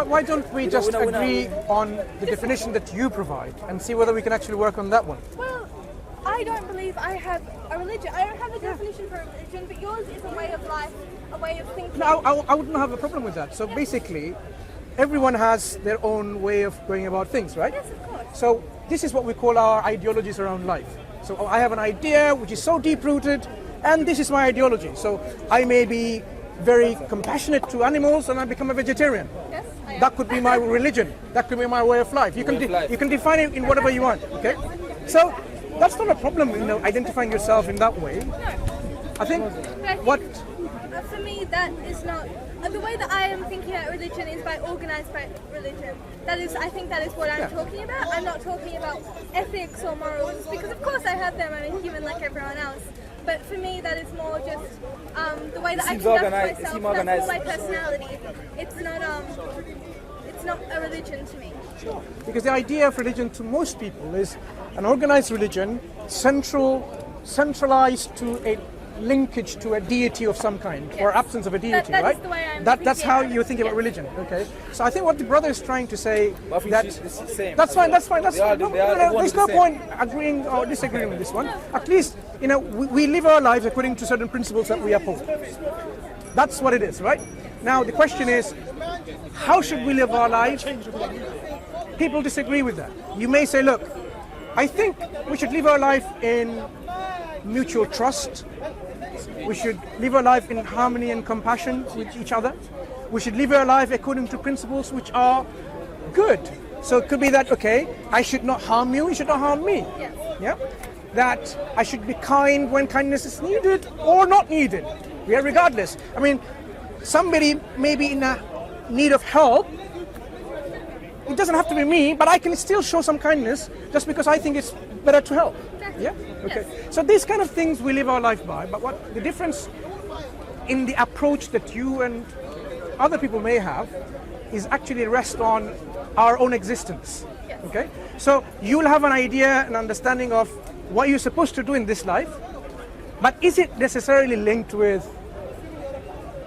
why don't we just agree on the definition that you provide and see whether we can actually work on that one? Well, I don't believe I have a religion. I don't have a definition for a religion, but yours is a way of life, a way of thinking. No, I wouldn't have a problem with that. So basically, everyone has their own way of going about things, right? Yes, of course. So this is what we call our ideologies around life. So I have an idea which is so deep-rooted, and this is my ideology. So I may be very compassionate to animals and I become a vegetarian. Yes, I am. That could be my religion. That could be my way of life. You can define it in whatever you want, okay? So that's not a problem, identifying yourself in that way. No. I think what... For me, that is not... The way that I am thinking about religion is by organised by religion. I think that is what I'm talking about. I'm not talking about ethics or morals, because of course I have them. I'm a human like everyone else. But for me, that is more just the way that I conduct myself. That's more my personality. It's not a religion to me. Sure. Because the idea of religion to most people is an organised religion, centralized to a linkage to a deity of some kind, or absence of a deity, that right? Is the way I'm that's how you think about religion, okay? So I think what the brother is trying to say that it's the same. That's fine. There's no point same. agreeing or disagreeing with this one. At least we live our lives according to certain principles that we uphold. That's what it is, right? Now the question is, how should we live our lives? People disagree with that. You may say, look, I think we should live our life in mutual trust. We should live our life in harmony and compassion with each other. We should live our life according to principles which are good. So it could be that, okay, I should not harm you, you should not harm me. Yes. Yeah? That I should be kind when kindness is needed or not needed. Yeah, regardless. I mean, somebody may be in a need of help. It doesn't have to be me, but I can still show some kindness just because I think it's better to help. Exactly. Yeah? Okay. Yes. So these kind of things we live our life by, but what the difference in the approach that you and other people may have is actually rest on our own existence. Yes. Okay? So you'll have an idea, an understanding of what you're supposed to do in this life, but is it necessarily linked with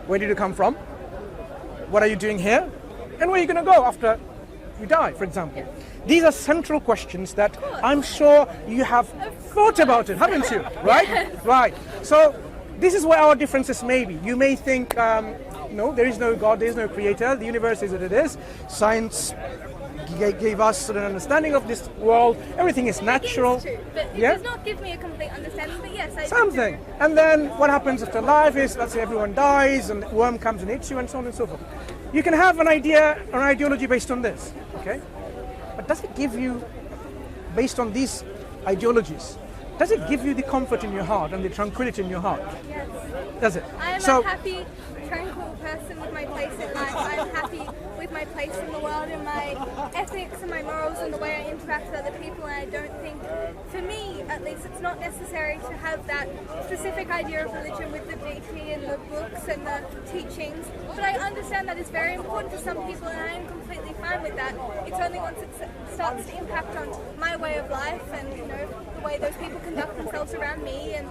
where did you come from? What are you doing here? And where are you going to go after you die, for example? These are central questions that I'm sure you have thought about it, haven't you? Right? Yes. Right. So this is where our differences may be. You may think, no, there is no God, there is no creator, the universe is what it is. Science gave us an understanding of this world, everything is natural. It's true, but it does not give me a complete understanding, but yes, I Something. And then what happens after life is, let's say everyone dies and the worm comes and hits you and so on and so forth. You can have an idea, an ideology based on this, okay? But does it give you, based on these ideologies, does it give you the comfort in your heart and the tranquility in your heart? Yes. Does it? I am a happy, tranquil person with my place in life. I'm happy with my place in the world and my ethics and my morals and the way I interact with other people, and I don't think, for me at least, it's not necessary to have that specific idea of religion with the deity and the books and the teachings, but I understand that it's very important to some people and I am completely fine with that. It's only once it starts to impact on my way of life and the way those people conduct themselves around me, and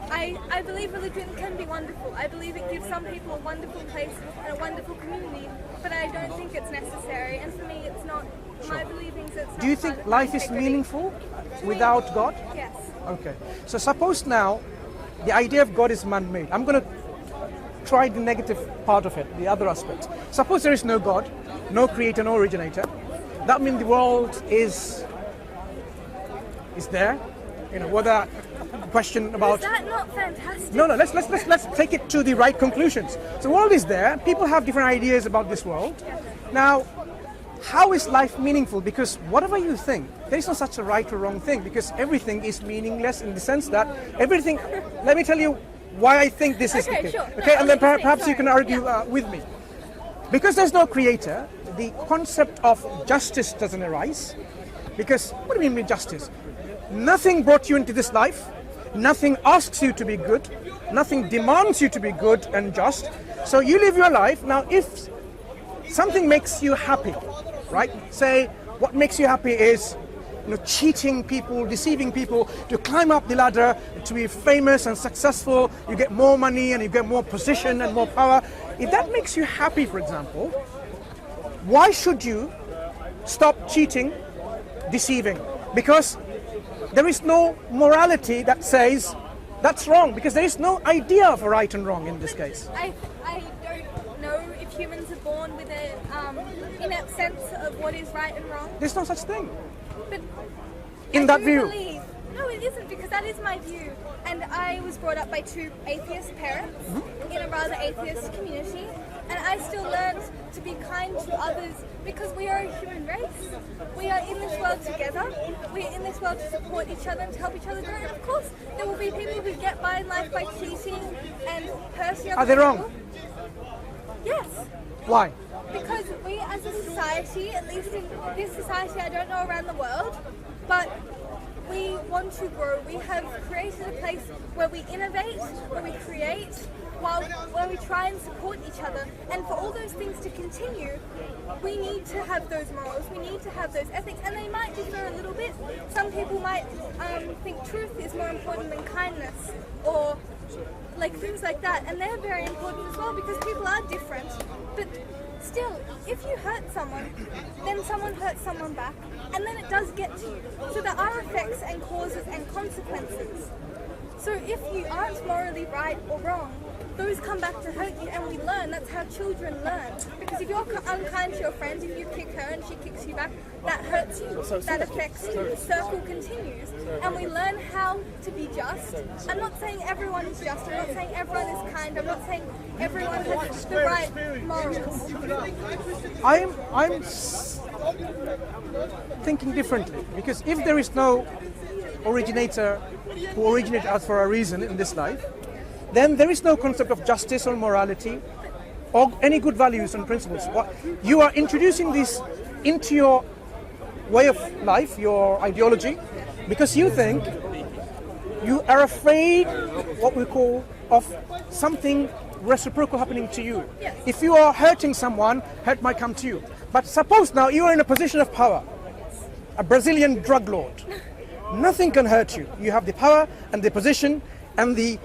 I believe religion can be wonderful. I believe it gives some people a wonderful place and a wonderful community, but I don't think it's necessary, and for me it's not, my believings it's not. Do you think life is meaningful without God? Yes. Okay. So suppose now the idea of God is man-made. I'm going to try the negative part of it, the other aspect. Suppose there is no God, no creator, no originator. That means the world is there. Whether question about. Is that not fantastic? No. Let's take it to the right conclusions. So the world is there. People have different ideas about this world. Now, how is life meaningful? Because whatever you think, there is no such a right or wrong thing. Because everything is meaningless in the sense that everything. Let me tell you why I think this is okay. Sure. Okay, No, and then perhaps you can argue with me. Because there's no creator, the concept of justice doesn't arise. Because what do you mean justice? Nothing brought you into this life. Nothing asks you to be good. Nothing demands you to be good and just. So you live your life. Now, if something makes you happy, right? Say, what makes you happy is cheating people, deceiving people, to climb up the ladder, to be famous and successful. You get more money and you get more position and more power. If that makes you happy, for example, why should you stop cheating, deceiving? Because there is no morality that says that's wrong, because there is no idea of right and wrong in this case. I don't know if humans are born with an innate sense of what is right and wrong. There's no such thing. But In I that do view. believe, no, it isn't, because that is my view. And I was brought up by two atheist parents in a rather atheist community, and I still learned to be kind to others because we are a human race. We are in this world together. We are in this world to support each other and to help each other grow. And of course, there will be people who get by in life by cheating and hurting other Are they wrong? people. Yes. Why? Because we as a society, at least in this society, I don't know around the world, but we want to grow. We have created a place where we innovate, where we create, where we try and support each other. And for all those things to continue, we need to have those morals, we need to have those ethics, and they might differ a little bit. Some people might think truth is more important than kindness, or like things like that, and they're very important as well because people are different. But still, if you hurt someone, then someone hurts someone back, and then it does get to you. So there are effects and causes and consequences. So if you aren't morally right or wrong, those come back to hurt you, and we learn. That's how children learn. Because if you're unkind to your friend, if you kick her and she kicks you back, that hurts you. That affects you. The circle continues, and we learn how to be just. I'm not saying everyone is just. I'm not saying everyone is kind. I'm not saying everyone has the right morals. I'm thinking differently, because if there is no originator who originated us for a reason in this life, then there is no concept of justice or morality or any good values and principles. You are introducing this into your way of life, your ideology, because you think you are afraid, what we call, of something reciprocal happening to you. Yes. If you are hurting someone, hurt might come to you. But suppose now you are in a position of power, a Brazilian drug lord. Nothing can hurt you. You have the power and the position and the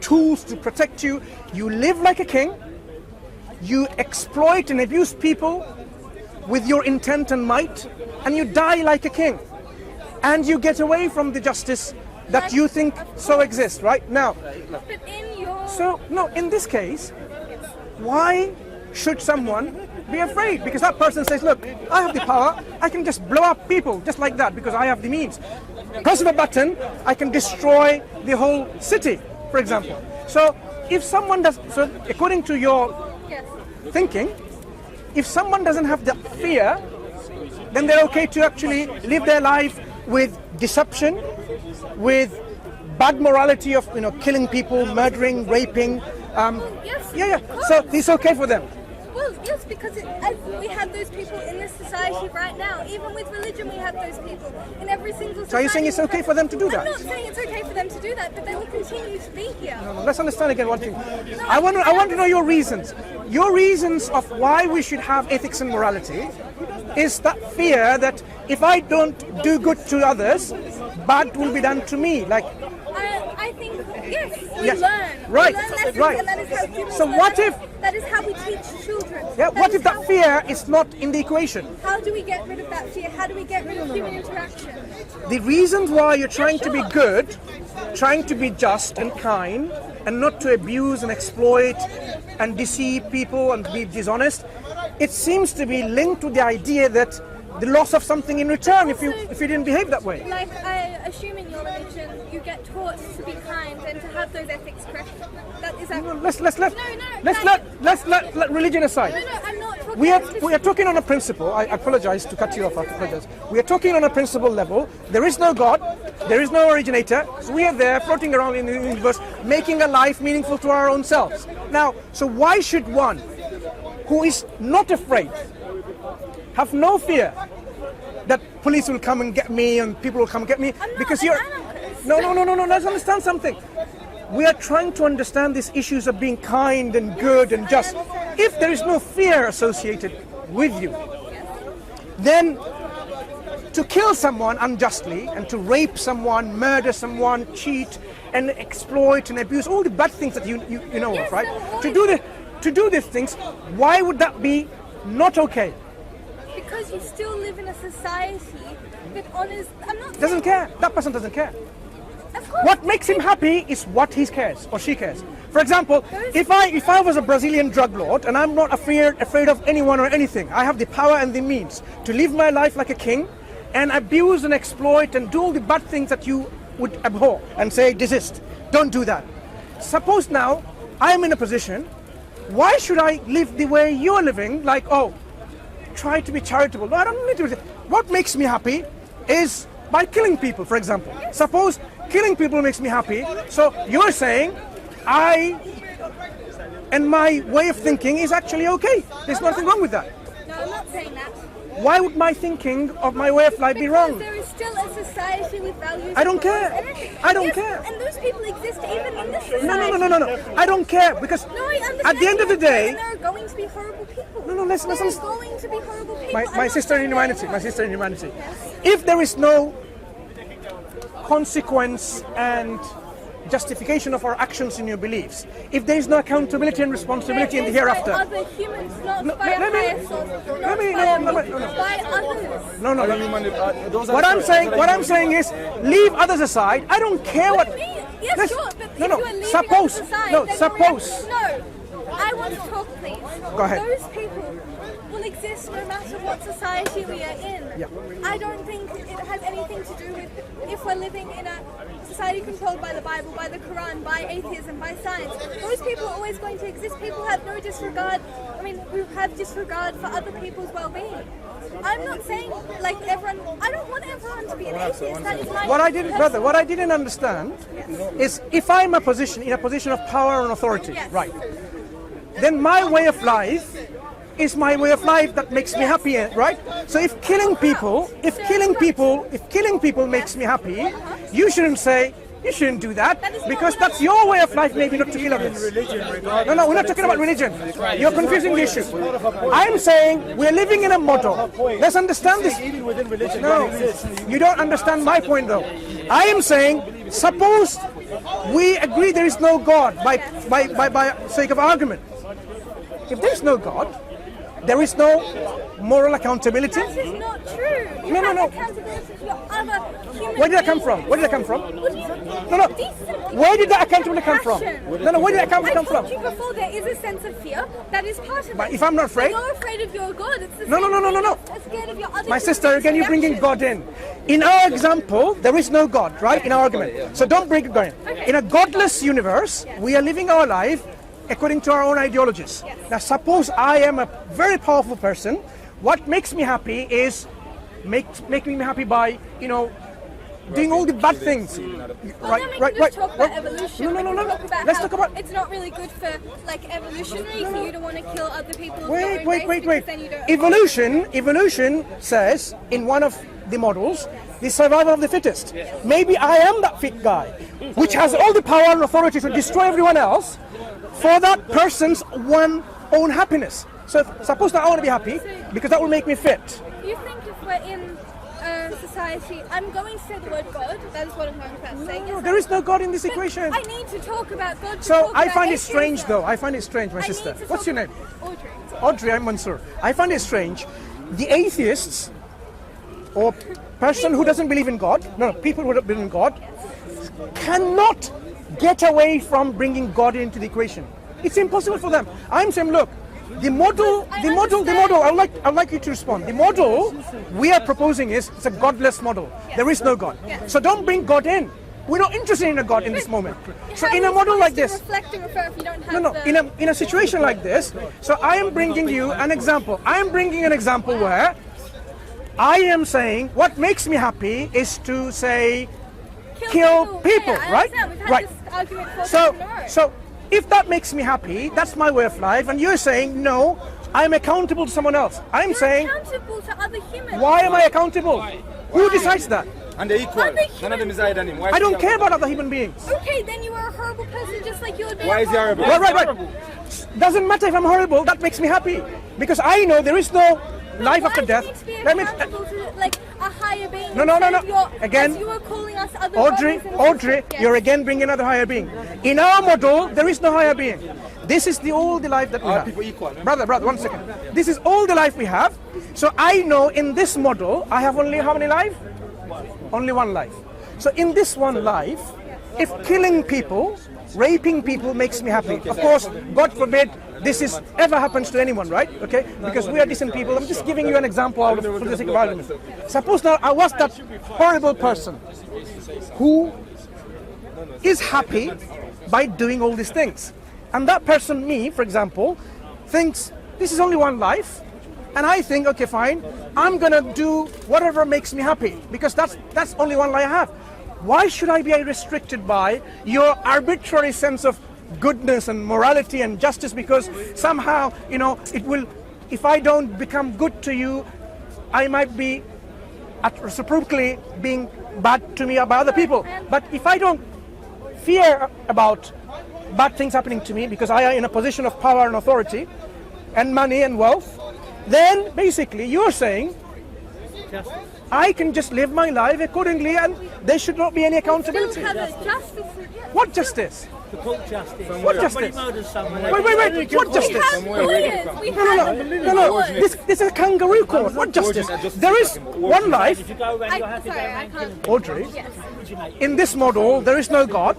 tools to protect you. You live like a king. You exploit and abuse people with your intent and might, and you die like a king. And you get away from the justice that you think so exists, right? Now, But in your... so, no, in this case, why should someone be afraid? Because that person says, look, I have the power, I can just blow up people just like that because I have the means. Press of a button, I can destroy the whole city, for example. So if someone does, so according to your Yes. thinking, if someone doesn't have the fear, then they're okay to actually live their life with deception, with bad morality of, killing people, murdering, raping. Yes, Yeah. of course. So it's okay for them. Well, yes, because as we have those people in this society right now. Even with religion, we have those people in every single society. So you're saying it's okay for them to do that? I'm not saying it's okay for them to do that, but they will continue to be here. Let's understand again one thing. I want to know your reasons. Your reasons of why we should have ethics and morality is that fear that if I don't do good to others, bad will be done to me. Like, I think, yes, we Yes. learn. Right, We learn lessons, right. and that is how humans So learn. what if- That is how we teach children. yeah, what is if that how- fear is not in the equation? How do we get rid of that fear? How do we get rid of human interaction? The reasons why you're trying to be good, trying to be just and kind, and not to abuse and exploit and deceive people and be dishonest, it seems to be linked to the idea that the loss of something in return if you didn't behave that way. Like, I assume in your religion, you get taught to be kind and to have those ethics correct. That is that. Let's let religion aside. No, I'm not talking We about are talking on a principle. I apologize to cut you off. I apologize. We are talking on a principle level. There is no God. There is no originator. So we are there floating around in the universe, making a life meaningful to our own selves. Now, so why should one who is not afraid, have no fear that police will come and get me and people will come and get me? I'm not Because an you're... anarchist. No. Let's understand something. We are trying to understand these issues of being kind and good and just. If there is no fear associated with you, then to kill someone unjustly and to rape someone, murder someone, cheat and exploit and abuse, all the bad things that you know of, right? To do these things, why would that be not okay? because you still live in a society that honors. I'm not. Doesn't care. That person doesn't care. Of course. What makes him happy is what he cares or she cares. For example, if I was a Brazilian drug lord and I'm not afraid of anyone or anything, I have the power and the means to live my life like a king and abuse and exploit and do all the bad things that you would abhor and say desist. Don't do that. Suppose now I'm in a position, why should I live the way you're living? Like, oh, try to be charitable. No, I don't need to. What makes me happy is by killing people, for example. Suppose killing people makes me happy. So you're saying and my way of thinking is actually okay. There's nothing wrong with that. No, I'm not saying that. Why would my thinking of my way of life be wrong? There is still a society with values. I don't care. I don't care. And those people exist even in this society. No. I don't care because at the end of the day, there are going to be horrible people. No, listen. There are going to be horrible people. My sister in humanity. My sister in humanity. If there is no consequence and justification of our actions in your beliefs, if there is no accountability and responsibility in the hereafter. By other humans, not by a higher source, not by others. No. What I'm saying is, leave others aside. I don't care what. Yes, sure, but if you are leaving suppose. others aside, No, then suppose. No, I want to talk, please. Go ahead. Those people will exist no matter what society we are in. Yeah. I don't think it has anything to do with if we're living in a society controlled by the Bible, by the Quran, by atheism, by science. Those people are always going to exist. People have no disregard. Who have disregard for other people's well-being. I'm not saying like everyone. I don't want everyone to be an atheist. That is my What I didn't understand is if I'm in a position of power and authority, right? Then my way of life is my way of life that makes me happy, right? So if killing people makes me happy, you shouldn't say, you shouldn't do that, because that's your way of life, maybe not to kill others. No, we're not talking about religion. You're confusing the issue. I'm saying we're living in a model. Let's understand this. No, you don't understand my point though. I am saying, suppose we agree there is no God by sake of argument. If there is no God, there is no moral accountability. That is not true. You No. have accountability to your other human Where did that come from? beings. No. Decent Where did that accountability come from? passion. No, where did that accountability come I from? told you before, there is a sense of fear that is part of But it. if I'm not afraid? You're afraid of your God. It's the No. same thing. You're scared of your other My human sister, beings' again, you're bringing reactions. God in. In our example, there is no God, right? In our argument. So don't bring God in. Okay. In a godless universe, we are living our life according to our own ideologies. Now, suppose I am a very powerful person. What makes me happy is making me happy by, doing all the bad things. Let's talk about evolution. No. Let's talk about it's not really good for evolutionary for you to want to kill other people. of your own race because then you don't Evolution says in one of the models, the survival of the fittest. Maybe I am that fit guy, which has all the power and authority to destroy everyone else for that person's own happiness. So suppose that I want to be happy because that will make me fit. You think if we're in a society, I'm going to say the word God, that is what I'm going to say. No, there is no God in this equation. I need to talk about God. So I find it strange though. I find it strange, my sister. What's your name? Audrey, I'm Mansoor. I find it strange. The atheists or person who doesn't believe in God, people who don't believe in God, cannot get away from bringing God into the equation. It's impossible for them. I'm saying, look, the model, I'd like you to respond. The model we are proposing it's a godless model. There is no God. So don't bring God in. We're not interested in a God in this moment. So in a model like this, in a situation like this, so I am bringing you an example. I am bringing an example where I am saying what makes me happy is to say kill people, right? Right. So if that makes me happy, that's my way of life, and you're saying no, I'm accountable to someone else. I'm saying accountable to other humans. Why am I accountable? Who decides that? And they're equal. None of them is higher than him. I don't care about other human beings. Okay, then you are a horrible person just like you would be. Why is he horrible? Right. Doesn't matter if I'm horrible, that makes me happy. Because I know there is no life after death. Let me to, like a higher being. No. Again, you are calling us other Audrey, you're again bringing another higher being. In our model, there is no higher being. This is the all the life that we All have. people equal, remember? Brother, 1 second. This is all the life we have. So I know in this model, I have only how many life? Only one life. So in this one life, if killing people, raping people makes me happy, of course, God forbid this is ever happens to anyone, right? Okay, because we are decent people. I'm just giving you an example out of for the sake of argument. Suppose now I was that horrible person who is happy by doing all these things, and that person, me, for example, thinks this is only one life, and I think, okay, fine, I'm gonna do whatever makes me happy because that's only one life I have. Why should I be restricted by your arbitrary sense of goodness and morality and justice because somehow, you know, it will, if I don't become good to you, I might be reciprocally being bad to me by other people. But if I don't fear about bad things happening to me because I am in a position of power and authority and money and wealth, then basically you're saying I can just live my life accordingly and there should not be any accountability. What justice? The court justice. What justice? Wait. What justice? No. This is a kangaroo court. What justice? There is one life. If you go around, you're happy going around. Audrey, in this model, there is no God.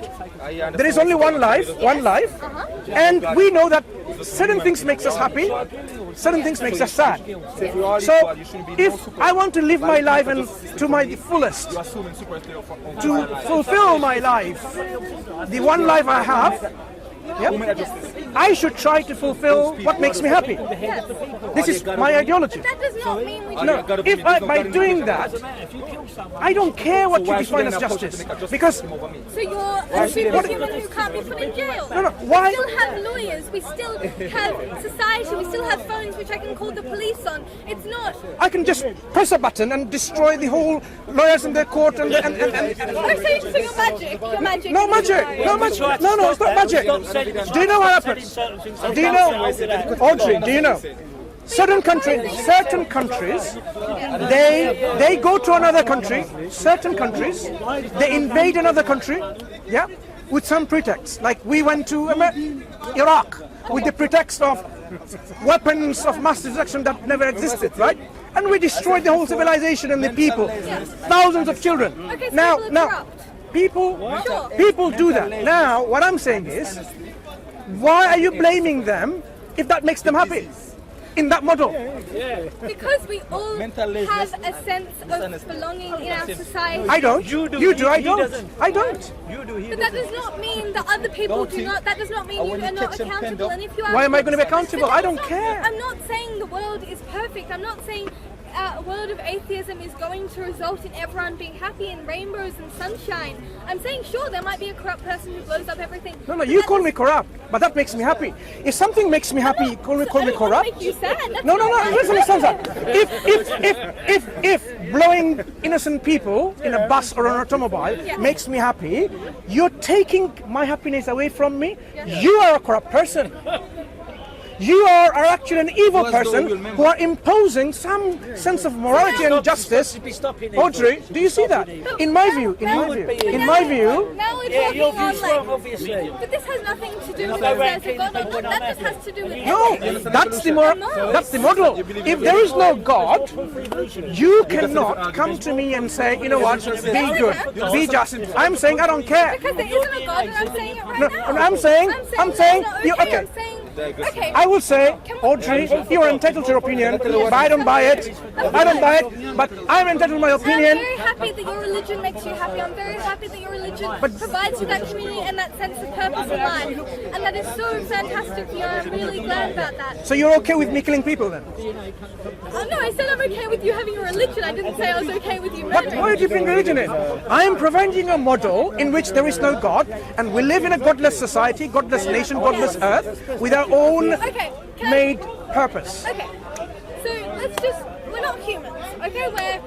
There is only one life, and we know that certain things makes us happy, certain things makes us sad. So, if I want to live my life and to my fullest, to fulfill my life, the one life I have, I should try to fulfill what makes me happy. This is my ideology. That does not mean we No, if by doing that, I don't care what you define as justice, because So you're a superhuman who can't be put in jail. No, why? We still have lawyers, we still have society, we still have phones which I can call the police on. It's not... I can just press a button and destroy the whole lawyers in their court and Oh, so you're magic. You're magic. no magic, no, it's not magic. Do you know what happens? Do you know, Audrey, do you know? Certain countries, they go to another country, certain countries, they invade another country, with some pretext. Like we went to Iraq with the pretext of weapons of mass destruction that never existed, right? And we destroyed the whole civilization and the people, thousands of children. Okay, so Now, people do that. Now, what I'm saying is, why are you blaming them if that makes them happy? In that model. Because we all have a sense of belonging in our society. I don't. You do. I don't. I don't. But that does not mean that other people do not. That does not mean you are not accountable. And if you are, Why am I going to be accountable? I don't care. I'm not saying the world is perfect. I'm not saying a world of atheism is going to result in everyone being happy and rainbows and sunshine. I'm saying, sure, there might be a corrupt person who blows up everything. No, you call me corrupt, but that makes me happy. If something makes me happy, you call me corrupt. Make you sad. That's No. not Listen. If blowing innocent people in a bus or an automobile makes me happy, you're taking my happiness away from me. You are a corrupt person. You are actually an evil person who are imposing some sense of morality and justice. Audrey, do you see that? In my view. Now we're talking on obviously. But this has nothing to do with there's a God or not. That just has to do with No, that's the model. If there is no God, you cannot come to me and say, you know what, be good, be just. I'm saying I don't care. Because there isn't a God, and I'm saying it right No, now. I'm saying, okay. okay. I'm saying, okay. I will say, Audrey, you are entitled to your opinion, but I don't buy it. But I'm entitled to my opinion. I'm very happy that your religion makes you happy. I'm very happy that your religion provides you that community and that sense of purpose in life. And that is so fantastic for you. I'm really glad about that. So you're okay with me killing people then? Oh, no, I said I'm okay with you having a religion. I didn't say I was okay with you murdering. Why do you think religion is? I am providing a model in which there is no God, and we live in a godless society, godless nation, godless earth, with our own made purpose. Okay, so let's just, we're not humans, okay? We're,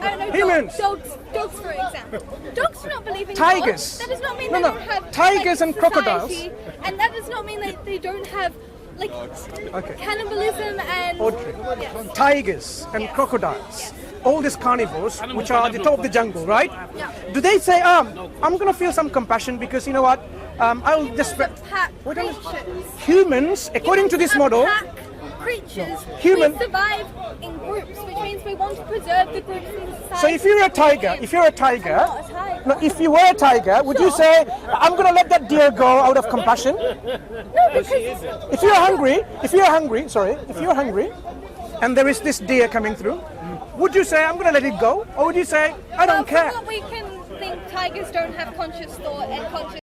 I don't know, Humans. dogs for example. Dogs do not believe in Tigers. God. That does not mean No, they no. don't have Tigers and society, crocodiles. And that does not mean that they don't have cannibalism and Tigers and crocodiles, all these carnivores, which are at the top of the jungle, right? Do they say, I'm going to feel some compassion because, you know what, I'll just... Pack creatures. Humans, according to this model... Pack creatures. Human... We survive in groups, which means we want to preserve the groups in society. So if you're a tiger, I'm not a tiger. No, if you were a tiger, would you say, I'm going to let that deer go out of compassion? No, because... If you're hungry, and there is this deer coming through, would you say, I'm going to let it go? Or would you say, I don't care? Well, we can think tigers don't have conscious thought and conscious